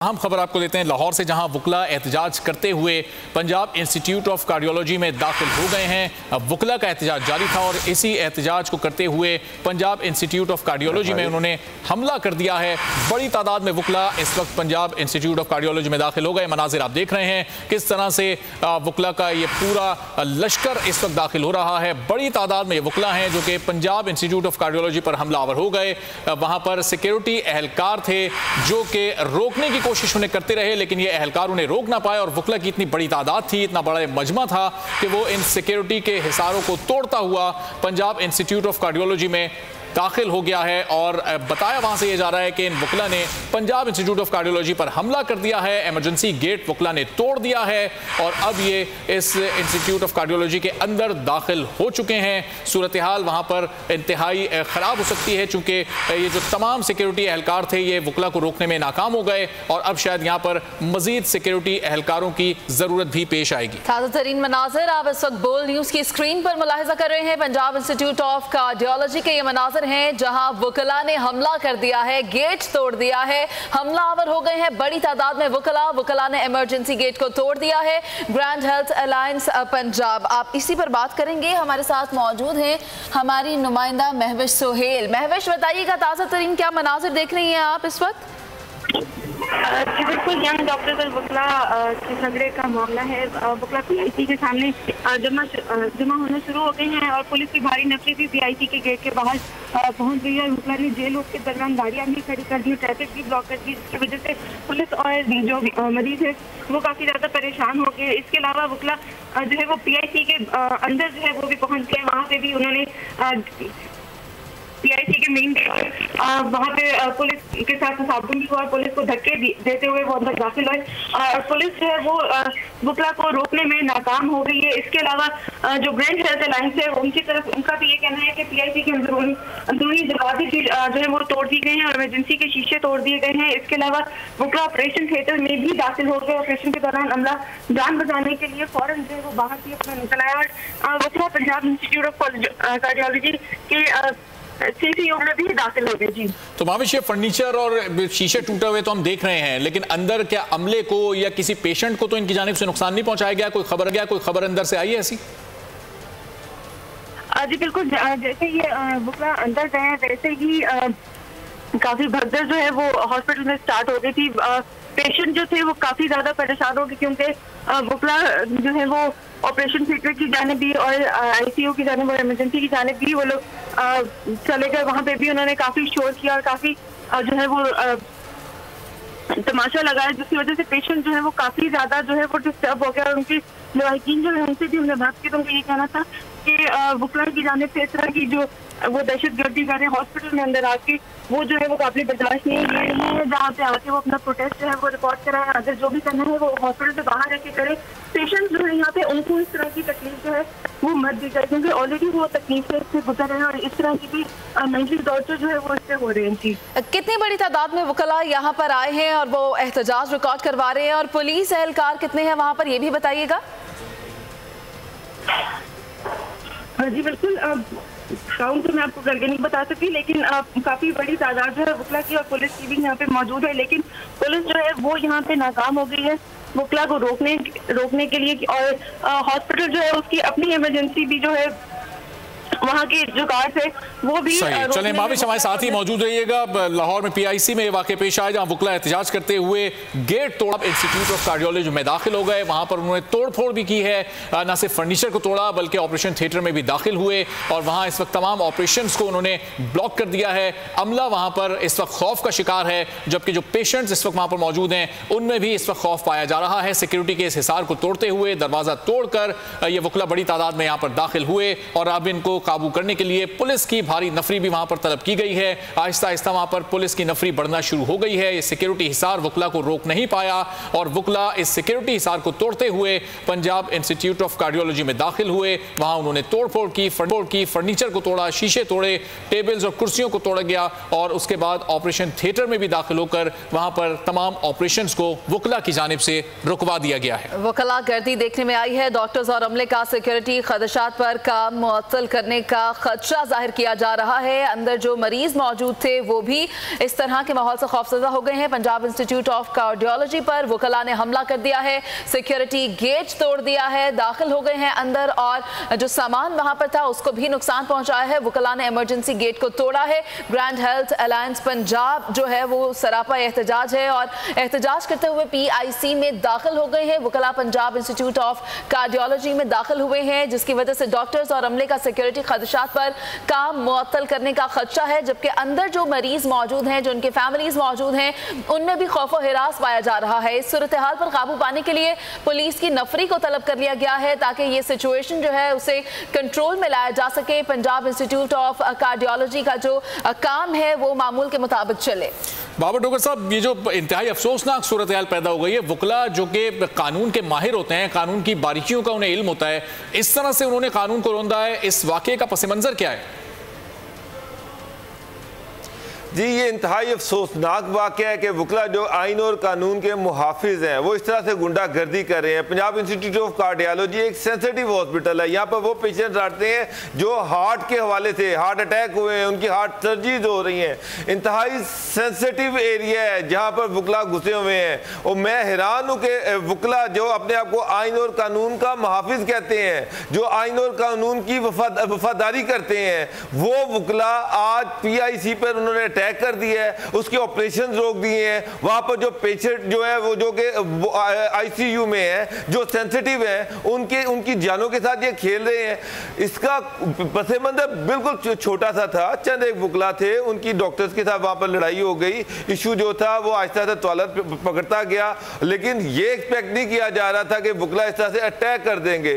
अहम खबर आपको देते हैं लाहौर से, जहां वुकला एहतजाज करते हुए पंजाब इंस्टीट्यूट ऑफ कार्डियोलॉजी में दाखिल हो गए हैं। अब वुकला का एहतजाज जारी था और इसी एहतजाज को करते हुए पंजाब इंस्टीट्यूट ऑफ कार्डियोलॉजी में उन्होंने हमला कर दिया है। बड़ी तादाद में वुकला इस वक्त पंजाब इंस्टीट्यूट ऑफ कार्डियोलॉजी में दाखिल हो गए। मनाजिर आप देख रहे हैं किस तरह से वुकला का ये पूरा लश्कर इस वक्त दाखिल हो रहा है। बड़ी तादाद में वुकला हैं जो कि पंजाब इंस्टीट्यूट ऑफ कार्डियोलॉजी पर हमलावर हो गए। वहां पर सिक्योरिटी एहलकार थे जो कि रोकने की कोशिश उन्हें करते रहे, लेकिन ये एहलकार उन्हें रोक ना पाए और वुकला की इतनी बड़ी तादाद थी, इतना बड़ा मजमा था कि वो इन सिक्योरिटी के हिसारों को तोड़ता हुआ पंजाब इंस्टीट्यूट ऑफ कार्डियोलॉजी में दाखिल हो गया है। और बताया वहां से ये जा रहा है कि इन वुकला ने पंजाब इंस्टीट्यूट ऑफ कार्डियोलॉजी पर हमला कर दिया है। इमरजेंसी गेट वुकला ने तोड़ दिया है और अब ये इस इंस्टीट्यूट ऑफ कार्डियोलॉजी के अंदर दाखिल हो चुके हैं। सूरत हाल वहां पर इंतहाई ख़राब हो सकती है चूंकि ये जो तमाम सिक्योरिटी एहलकार थे ये वुकला को रोकने में नाकाम हो गए और अब शायद यहाँ पर मजीद सिक्योरिटी एहलकारों की ज़रूरत भी पेश आएगी। ताज़ा तरीन मनाजिर आप इस वक्त बोल न्यूज़ की स्क्रीन पर मुलाहिजा कर रहे हैं। पंजाब इंस्टीट्यूट ऑफ कार्डियोलॉजी के ये मनाजिर हैं जहां वुकला ने हमला कर दिया है, गेट तोड़ दिया है, हमलावर हो गए हैं बड़ी तादाद में वुकला ने इमरजेंसी गेट को तोड़ दिया है। ग्रैंड हेल्थ अलायंस पंजाब, आप इसी पर बात करेंगे। हमारे साथ मौजूद हैं हमारी नुमाइंदा महविश सोहेल। महविश, बताइएगा ताज़ा तरीन क्या मनाजिर देख रही हैं आप इस वक्त? जी बिल्कुल, यहाँ डॉक्टर वुकला के झगड़े का मामला है। वुकला पीआईसी के सामने जमा होना शुरू हो गए हैं और पुलिस की भारी नफरी भी पीआईसी के गेट के बाहर पहुंच गई है। वुकला ने जेल के दरमियान गाड़ियां भी खड़ी कर दी, ट्रैफिक भी ब्लॉक कर दी, जिसकी वजह से पुलिस और जो मरीज है वो काफी ज्यादा परेशान हो गए। इसके अलावा वुकला जो है वो पीआईसी के अंदर जो है वो भी पहुंच गए। वहाँ पे भी उन्होंने पीआईसी के मेन वहाँ पे पुलिस के साथ साबुंदी हुआ और पुलिस को धक्के देते हुए वो अंदर दाखिल हुए और पुलिस जो है वो वुकला को रोकने में नाकाम हो गई है। इसके अलावा जो ग्रैंड हेल्थ अलायंस है उनकी तरफ उनका भी ये कहना है कि पीआईसी के अंदरूनी दरवाजे जो है वो तोड़ दी गए हैं और इमरजेंसी के शीशे तोड़ दिए गए हैं। इसके अलावा वुकला ऑपरेशन थिएटर में भी दाखिल हो गए। ऑपरेशन के दौरान अमला जान बचाने के लिए फौरन जो है वो बाहर भी अपना निकल आया और वुकला पंजाब इंस्टीट्यूट ऑफ कार्डियोलॉजी के सीसीयू में भी दाखिल हो गए। जी तो माविश, ये फर्नीचर और शीशे टूटे हुए तो हम देख रहे हैं, लेकिन अंदर क्या अमले को या किसी पेशेंट को तो इनकी जानिब से नुकसान नहीं पहुंचाया गया? कोई खबर अंदर से आई है ऐसी? जी बिल्कुल, जैसे ये वुकला अंदर गए हैं वैसे ही काफी भगदड़ जो है वो हॉस्पिटल में स्टार्ट हो गई थी। पेशेंट जो थे वो काफी ज्यादा परेशान हो गए क्योंकि वुकला जो है वो ऑपरेशन थिएटर की जानिब भी और आईसीयू की जानिब और इमरजेंसी की जानिब भी वो लोग चले गए। वहाँ पे भी उन्होंने काफी शोर किया और काफी जो है वो तमाशा लगाया, जिसकी वजह से पेशेंट जो है वो काफी ज्यादा जो है वो डिस्टर्ब हो गया और उनकी लवाकिन जो है उनसे भी हमने बात की तो उनको ये कहना था कि वुकला की जानिब से इस तरह की जो वो दहशतगर्दी कर रहे हैं हॉस्पिटल में अंदर आके वो जो है वो काफी बर्दाश्त नहीं है। जहाँ पे आके वो अपना प्रोटेस्ट जो है वो रिकॉर्ड कराए, अगर जो भी करना है वो हॉस्पिटल से बाहर रह के करे। पेशेंट जो है यहाँ पे उनको इस तरह की तकलीफ जो है वो मत दी जाए क्योंकि ऑलरेडी वो तकलीफ से इससे गुजर रहे हैं और इस तरह की भी मेंटली टॉर्चर जो है वो इससे हो रहे हैं। जी, कितनी बड़ी तादाद में वुकला यहाँ पर आए हैं और वो एहतजाज रिकॉर्ड करवा रहे हैं और पुलिस एहलकार कितने हैं वहाँ पर, ये भी बताइएगा। जी बिल्कुल, काउंट तो मैं आपको करके नहीं बता सकती, लेकिन काफी बड़ी तादाद जो है वुकला की और पुलिस की भी यहाँ पे मौजूद है, लेकिन पुलिस जो है वो यहाँ पे नाकाम हो गई है वुकला को रोकने के लिए। और हॉस्पिटल जो है उसकी अपनी इमरजेंसी भी जो है वहाँ के जो गार्ड है वो भी चले। माविश, हमारे साथ ही मौजूद रहिएगा। लाहौर में पीआईसी में वाक़या पेश आया जहाँ वुकला एहतजाज करते हुए गेट तोड़ा, इंस्टीट्यूट ऑफ कार्डियोलॉजी में दाखिल हो गए। वहाँ पर उन्होंने तोड़फोड़ भी की है, न सिर्फ फर्नीचर को तोड़ा बल्कि ऑपरेशन थिएटर में भी दाखिल हुए और वहाँ इस वक्त तमाम ऑपरेशन को उन्होंने ब्लॉक कर दिया है। अमला वहाँ पर इस वक्त खौफ का शिकार है, जबकि जो पेशेंट्स इस वक्त वहाँ पर मौजूद हैं उनमें भी इस वक्त खौफ पाया जा रहा है। सिक्योरिटी के इस हिसार को तोड़ते हुए, दरवाज़ा तोड़कर ये वुकला बड़ी तादाद में यहाँ पर दाखिल हुए और अब इनको काबू करने के लिए पुलिस की भारी नफरी भी वहां पर तलब की गई है। आहिस्ता आहिस्ता वहां पर पुलिस की नफरी बढ़ना शुरू हो गई है। ये सिक्योरिटी हिसार वुकला को रोक नहीं पाया और वुकला इस सिक्योरिटी हिसार को तोड़ते हुए पंजाब इंस्टीट्यूट ऑफ कार्डियोलॉजी में दाखिल हुए। वहां उन्होंने तोड़फोड़ की, फर्नीचर को तोड़ा, शीशे तोड़े, टेबल्स और कुर्सियों को तोड़ा गया और उसके बाद ऑपरेशन थिएटर में भी दाखिल होकर वहां पर तमाम ऑपरेशंस को वुकला की जानिब से रुकवा दिया गया है। वुकला गर्दी देखने में आई है। डॉक्टर्स और अमले का सिक्योरिटी खदशात पर काम मुअत्तल करने का खदशा जाहिर किया जा रहा है। अंदर जो मरीज मौजूद थे वो भी इस तरह के माहौल से खौफजदा हो गए हैं। पंजाब इंस्टीट्यूट ऑफ कार्डियोलॉजी पर वकला ने हमला कर दिया है, सिक्योरिटी गेट तोड़ दिया है, दाखिल हो गए हैं अंदर और जो सामान वहां पर था उसको भी नुकसान पहुंचाया है। वकला ने इमरजेंसी गेट को तोड़ा है। ग्रैंड हेल्थ अलायंस पंजाब जो है वो सरापा एहतजाज है और एहतजाज करते हुए PIC में दाखिल हो गए हैं। वकला पंजाब इंस्टीट्यूट ऑफ कार्डियोलॉजी में दाखिल हुए हैं, जिसकी वजह से डॉक्टर्स और अमले का सिक्योरिटी खदशात पर काम मुअत्तल करने का खदशा है। जबकि अंदर जो मरीज मौजूद हैं, जो उनके फैमिलीज मौजूद हैं, उनमें भी खौफ और हिरास पाया जा रहा है। इस सूरत हाल पर काबू पाने के लिए पुलिस की नफरी को तलब कर लिया गया है ताकि ये सिचुएशन जो है उसे कंट्रोल में लाया जा सके। पंजाब इंस्टीट्यूट ऑफ कार्डियोलॉजी का जो काम है वो मामूल के मुताबिक चले। बाबर डोगर साहब, ये जो इंतहाई अफसोसनाक सूरत हाल पैदा हो गई है, वकला जो कि कानून के माहिर होते हैं, कानून की बारीकियों का उन्हें इल्म होता है, इस तरह से उन्होंने कानून को रौंदा है, इस वाकये का पस मंजर क्या है? जी, ये इंतहाई अफसोसनाक वाक़या है कि वकला जो आइन और कानून के मुहाफिज हैं वो इस तरह से गुंडागर्दी कर रहे हैं। पंजाब इंस्टीट्यूट ऑफ कार्डियोलॉजी एक सेंसिटिव हॉस्पिटल है। यहाँ पर वो पेशेंट्स आते हैं जो हार्ट के हवाले से हार्ट अटैक हुए हैं, उनकी हार्ट सर्जरीज हो रही हैं। इंतहाई सेंसिटिव एरिया है जहाँ पर वकला घुसे हुए हैं और मैं हैरान हूँ कि वकला जो अपने आप को आइन और कानून का मुहाफिज कहते हैं, जो आइन और कानून की वफादारी करते हैं, वो वकला आज PIC पर उन्होंने कर दिया है, उसके ऑपरेशन रोक दिए हैं। वहां पर जो पेशेंट जो है वो जो कि ICU में है, जो सेंसिटिव है, उनकी जानों के साथ ये खेल रहे हैं। इसका पस मंजर बिल्कुल छोटा सा था। चंद एक वकला थे, उनकी डॉक्टर्स के साथ वहां पर लड़ाई हो गई। इशू जो था वो आहिस्ता आहिस्ता तौलत पकड़ता गया, लेकिन ये एक्सपेक्ट नहीं किया जा रहा था कि वकला इस तरह से अटैक कर देंगे।